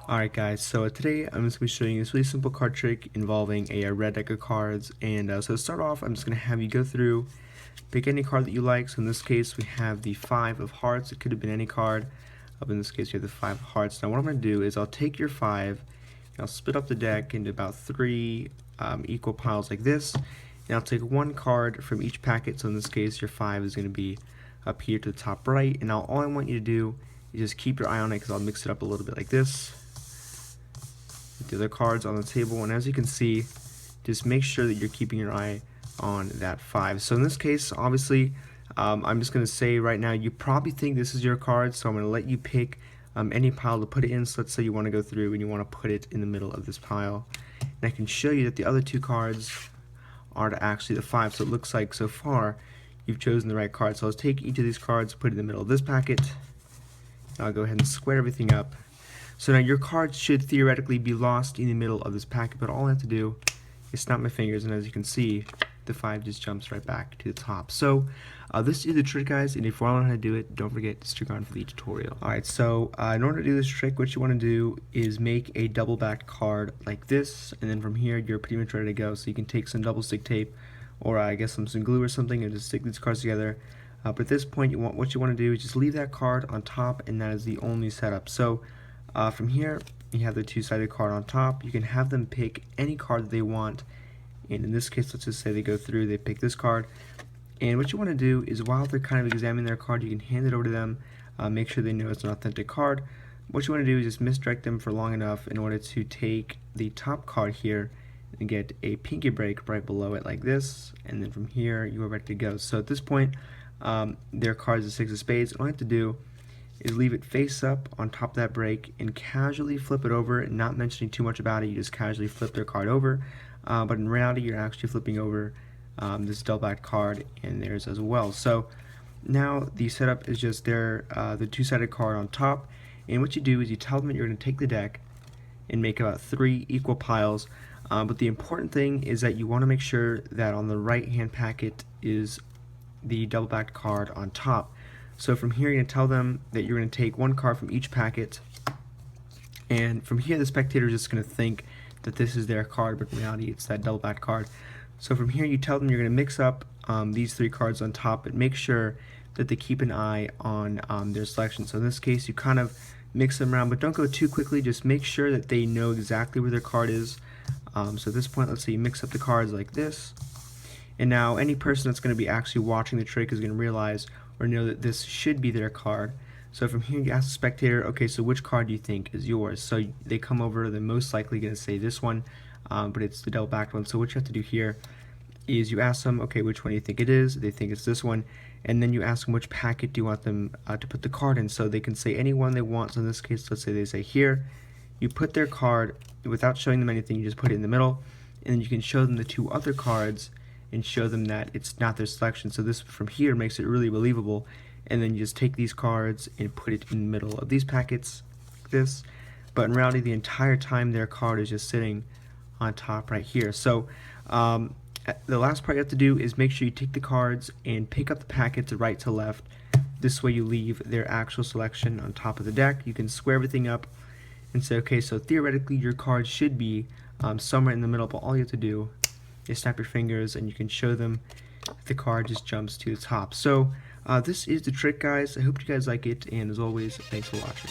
Alright guys, so today I'm just going to be showing you this really simple card trick involving a red deck of cards. And so to start off, I'm just going to have you go through, pick any card that you like. So in this case we have the 5 of hearts. It could have been any card. Up in this case you have the 5 of hearts. Now what I'm going to do is I'll take your 5 and I'll split up the deck into about 3 equal piles like this. And I'll take one card from each packet. So in this case your 5 is going to be up here to the top right. And now all I want you to do is just keep your eye on it, because I'll mix it up a little bit like this. The other cards on the table, and as you can see, just make sure that you're keeping your eye on that 5. So in this case, obviously, I'm just going to say right now, you probably think this is your card, so I'm going to let you pick any pile to put it in. So let's say you want to go through and you want to put it in the middle of this pile, and I can show you that the other 2 cards are actually the 5. So it looks like so far you've chosen the right card. So let's take each of these cards, put it in the middle of this packet, and I'll go ahead and square everything up. So now your cards should theoretically be lost in the middle of this packet, but all I have to do is snap my fingers, and as you can see, the 5 just jumps right back to the top. So this is the trick, guys, and if you want to know how to do it, don't forget to stick around for the tutorial. Alright, so in order to do this trick, what you want to do is make a double backed card like this, and then from here you're pretty much ready to go. So you can take some double stick tape, or I guess some glue or something, and just stick these cards together. But at this point, what you want to do is just leave that card on top, and that is the only setup. So from here, you have the 2-sided card on top. You can have them pick any card that they want, and in this case, let's just say they go through, they pick this card. And what you want to do is, while they're kind of examining their card, you can hand it over to them, make sure they know it's an authentic card. What you want to do is just misdirect them for long enough in order to take the top card here and get a pinky break right below it like this, and then from here you are ready to go. So at this point, their card is a 6 of spades. All I have to do is leave it face up on top of that break and casually flip it over, not mentioning too much about it. You just casually flip their card over, but in reality you're actually flipping over this double backed card and theirs as well. So now the setup is just the 2-sided card on top, and what you do is you tell them that you're going to take the deck and make about 3 equal piles, but the important thing is that you want to make sure that on the right hand packet is the double backed card on top. So from here you're going to tell them that you're going to take one card from each packet, and from here the spectator is just going to think that this is their card, but in reality it's that double backed card. So from here you tell them you're going to mix up these 3 cards on top, but make sure that they keep an eye on their selection. So in this case you kind of mix them around, but don't go too quickly. Just make sure that they know exactly where their card is. So at this point, let's say you mix up the cards like this, and now any person that's going to be actually watching the trick is going to realize or know that this should be their card. So from here you ask the spectator, okay, so which card do you think is yours? So they come over, they're most likely going to say this one, but it's the double backed one. So what you have to do here is you ask them, okay, which one do you think it is? They think it's this one, and then you ask them which packet do you want them to put the card in. So they can say any one they want. So in this case, let's say they say here, you put their card without showing them anything, you just put it in the middle, and then you can show them the 2 other cards and show them that it's not their selection. So this from here makes it really believable, and then you just take these cards and put it in the middle of these packets like this, but in reality the entire time their card is just sitting on top right here. So the last part you have to do is make sure you take the cards and pick up the packets right to left. This way you leave their actual selection on top of the deck. You can square everything up and say, okay, so theoretically your card should be somewhere in the middle, but all you have to do is snap your fingers and you can show them the card just jumps to the top. So this is the trick, guys. I hope you guys like it, and as always, thanks for watching.